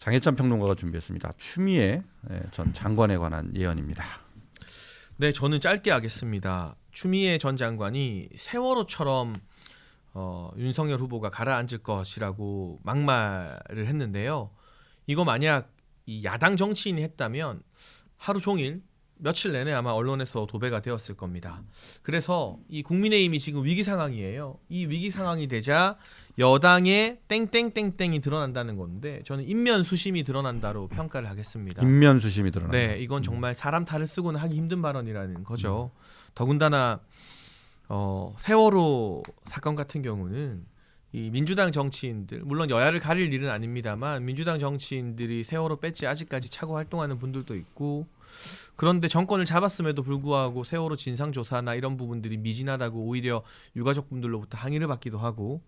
장혜찬 평론가가 준비했습니다. 추미애 전 장관에 관한 예언입니다. 네, 저는 짧게 하겠습니다. 추미애 전 장관이 세월호처럼 윤석열 후보가 가라앉을 것이라고 막말을 했는데요. 이거 만약 이 야당 정치인이 했다면 하루 종일 며칠 내내 아마 언론에서 도배가 되었을 겁니다. 그래서 이 국민의힘이 지금 위기 상황이에요. 이 위기 상황이 되자 여당의 땡땡땡땡이 드러난다는 건데 저는 인면수심이 드러난다로 평가를 하겠습니다. 인면수심이 드러난다. 네, 이건 정말 사람 탈을 쓰고는 하기 힘든 발언이라는 거죠. 더군다나 세월호 사건 같은 경우는 이 민주당 정치인들, 물론 여야를 가릴 일은 아닙니다만 민주당 정치인들이 세월호 배지 아직까지 차고 활동하는 분들도 있고, 그런데 정권을 잡았음에도 불구하고 세월호 진상조사나 이런 부분들이 미진하다고 오히려 유가족분들로부터 항의를 받기도 하고,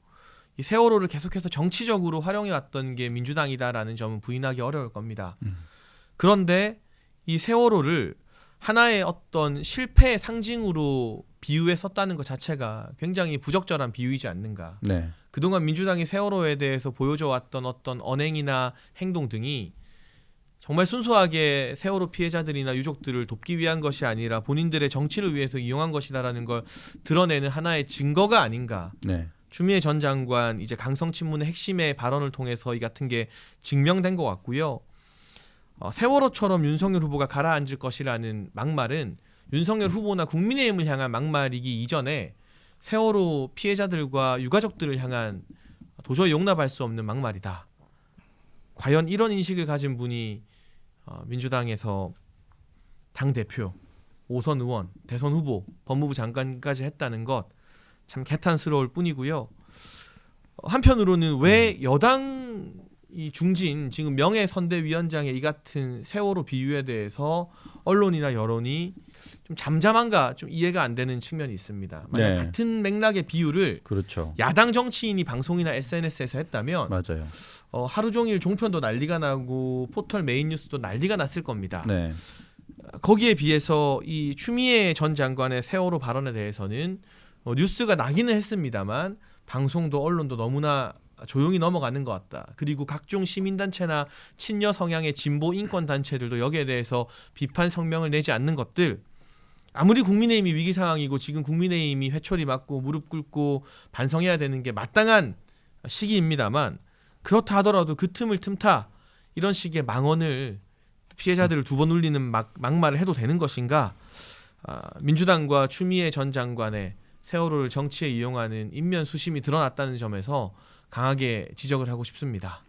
이 세월호를 계속해서 정치적으로 활용해왔던 게 민주당이다라는 점은 부인하기 어려울 겁니다. 그런데 이 세월호를 하나의 어떤 실패의 상징으로 비유했었다는 것 자체가 굉장히 부적절한 비유이지 않는가. 네. 그동안 민주당이 세월호에 대해서 보여줘왔던 어떤 언행이나 행동 등이 정말 순수하게 세월호 피해자들이나 유족들을 돕기 위한 것이 아니라 본인들의 정치를 위해서 이용한 것이다라는 걸 드러내는 하나의 증거가 아닌가. 네. 추미애 전 장관 이제 강성친문의 핵심의 발언을 통해서 이 같은 게 증명된 것 같고요. 세월호처럼 윤석열 후보가 가라앉을 것이라는 막말은 윤석열 후보나 국민의힘을 향한 막말이기 이전에 세월호 피해자들과 유가족들을 향한 도저히 용납할 수 없는 막말이다. 과연 이런 인식을 가진 분이 민주당에서 당대표, 5선 의원, 대선 후보, 법무부 장관까지 했다는 것 참 개탄스러울 뿐이고요. 한편으로는 왜 여당 이 중진 지금 명예선대위원장의 이 같은 세월호 비유에 대해서 언론이나 여론이 좀 잠잠한가 좀 이해가 안 되는 측면이 있습니다. 만약 네. 같은 맥락의 비유를 그렇죠. 야당 정치인이 방송이나 SNS에서 했다면 맞아요. 하루 종일 종편도 난리가 나고 포털 메인 뉴스도 난리가 났을 겁니다. 네. 거기에 비해서 이 추미애 전 장관의 세월호 발언에 대해서는 뉴스가 나기는 했습니다만 방송도 언론도 너무나 조용히 넘어가는 것 같다. 그리고 각종 시민단체나 친여 성향의 진보 인권단체들도 여기에 대해서 비판 성명을 내지 않는 것들, 아무리 국민의힘이 위기 상황이고 지금 국민의힘이 회초리 맞고 무릎 꿇고 반성해야 되는 게 마땅한 시기입니다만, 그렇다 하더라도 그 틈을 틈타 이런 식의 망언을 피해자들을 두 번 울리는 막말을 해도 되는 것인가. 민주당과 추미애 전 장관의 세월호를 정치에 이용하는 인면수심이 드러났다는 점에서 강하게 지적을 하고 싶습니다.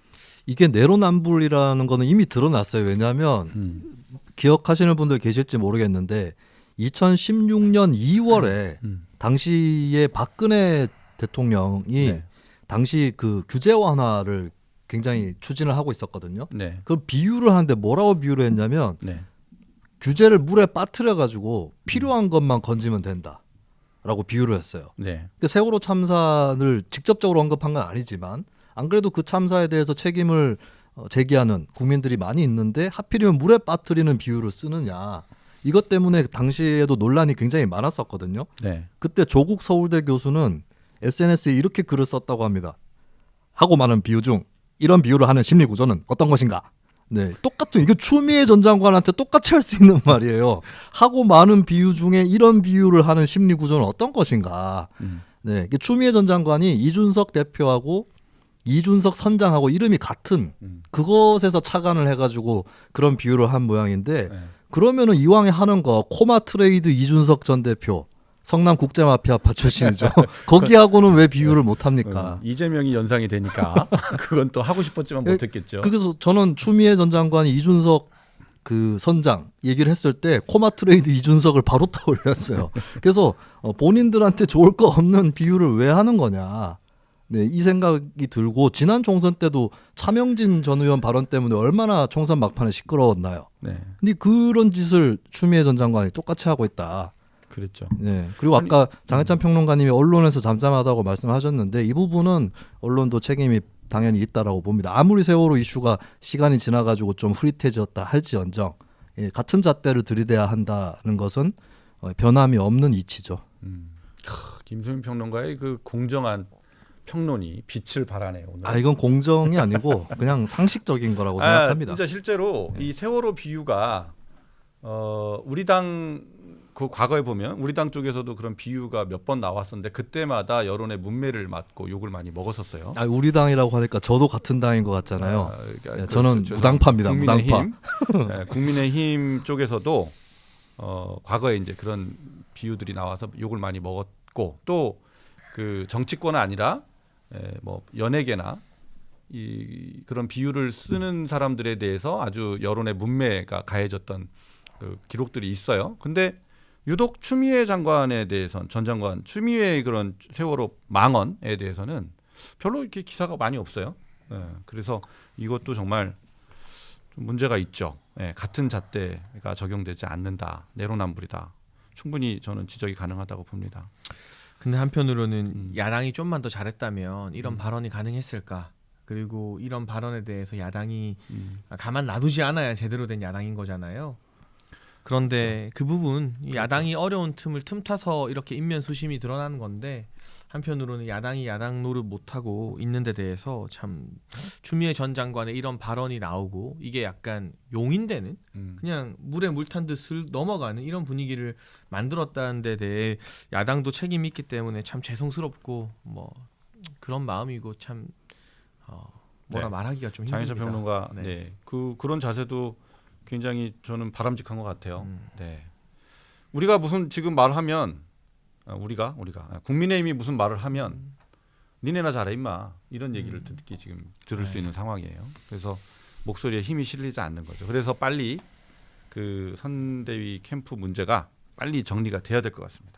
이게 내로남불이라는 거는 이미 드러났어요. 왜냐하면 기억하시는 분들 계실지 모르겠는데 2016년 2월에 당시에 박근혜 대통령이 네. 당시 그 규제 완화를 굉장히 추진을 하고 있었거든요. 네. 그 비유를 하는데 뭐라고 비유를 했냐면 네. 규제를 물에 빠뜨려 가지고 필요한 것만 건지면 된다라고 비유를 했어요. 네. 그 세월호 참사를 직접적으로 언급한 건 아니지만 안 그래도 그 참사에 대해서 책임을 제기하는 국민들이 많이 있는데 하필이면 물에 빠뜨리는 비유를 쓰느냐. 이것 때문에 당시에도 논란이 굉장히 많았었거든요. 네. 그때 조국 서울대 교수는 SNS에 이렇게 글을 썼다고 합니다. 하고 많은 비유 중 이런 비유를 하는 심리 구조는 어떤 것인가? 네, 똑같은 이게 추미애 전 장관한테 똑같이 할 수 있는 말이에요. 하고 많은 비유 중에 이런 비유를 하는 심리 구조는 어떤 것인가? 네, 이게 추미애 전 장관이 이준석 대표하고 이준석 선장하고 이름이 같은 그것에서 착안을 해가지고 그런 비유를 한 모양인데 네. 그러면은 이왕에 하는 거 코마 트레이드 이준석 전 대표 성남 국제마피아파 출신이죠. 거기하고는 왜 비유를 못 합니까? 이재명이 연상이 되니까 그건 또 하고 싶었지만 못했겠죠. 그래서 저는 추미애 전 장관이 이준석 그 선장 얘기를 했을 때 코마 트레이드 이준석을 바로 떠올렸어요. 그래서 본인들한테 좋을 거 없는 비유를 왜 하는 거냐. 네, 이 생각이 들고 지난 총선 때도 차명진 전 의원 발언 때문에 얼마나 총선 막판에 시끄러웠나요. 네. 근데 그런 짓을 추미애 전 장관이 똑같이 하고 있다. 그랬죠. 네. 그리고 아까 장혜찬 평론가님이 언론에서 잠잠하다고 말씀하셨는데 이 부분은 언론도 책임이 당연히 있다라고 봅니다. 아무리 세월호 이슈가 시간이 지나가지고 좀 흐릿해졌다 할지언정 같은 잣대를 들이대야 한다는 것은 변함이 없는 이치죠. 김수민 평론가의 그 공정한 평론이 빛을 발하네요. 오늘. 아 이건 공정이 아니고 그냥 상식적인 거라고 생각합니다. 진짜 실제로 이 세월호 비유가 우리 당 그 과거에 보면 우리 당 쪽에서도 그런 비유가 몇 번 나왔었는데 그때마다 여론의 문매를 맞고 욕을 많이 먹었었어요. 아 우리 당이라고 하니까 저도 같은 당인 것 같잖아요. 그러니까 네, 저는 무당파입니다. 국민의힘, 네, 국민의힘 쪽에서도 과거에 이제 그런 비유들이 나와서 욕을 많이 먹었고 또 그 정치권은 아니라 뭐 연예계나 이 그런 비유를 쓰는 사람들에 대해서 아주 여론의 문매가 가해졌던 그 기록들이 있어요. 근데 유독 추미애 장관에 대해서는 전 장관 추미애의 그런 세월호 망언에 대해서는 별로 이렇게 기사가 많이 없어요. 그래서 이것도 정말 좀 문제가 있죠. 같은 잣대가 적용되지 않는다. 내로남불이다. 충분히 저는 지적이 가능하다고 봅니다. 근데 한편으로는 야당이 좀만 더 잘했다면 이런 발언이 가능했을까? 그리고 이런 발언에 대해서 야당이 가만 놔두지 않아야 제대로 된 야당인 거잖아요. 그런데 그 부분 야당이 어려운 틈을 틈타서 이렇게 인면수심이 드러나는 건데 한편으로는 야당이 야당 노릇 못하고 있는 데 대해서 참 추미애 전 장관의 이런 발언이 나오고 이게 약간 용인되는 그냥 물에 물 탄 듯 슬 넘어가는 이런 분위기를 만들었다는 데 대해 야당도 책임이 있기 때문에 참 죄송스럽고 뭐 그런 마음이고 참 뭐라 네. 말하기가 좀 장혜철 힘듭니다. 평론가 네. 그런 자세도 굉장히 저는 바람직한 것 같아요. 네. 우리가 무슨 지금 말하면 우리가 국민의힘이 무슨 말을 하면 니네나 잘해 임마 이런 얘기를 들을 수 있는 상황이에요. 그래서 목소리에 힘이 실리지 않는 거죠. 그래서 빨리 그 선대위 캠프 문제가 빨리 정리가 돼야 될 것 같습니다.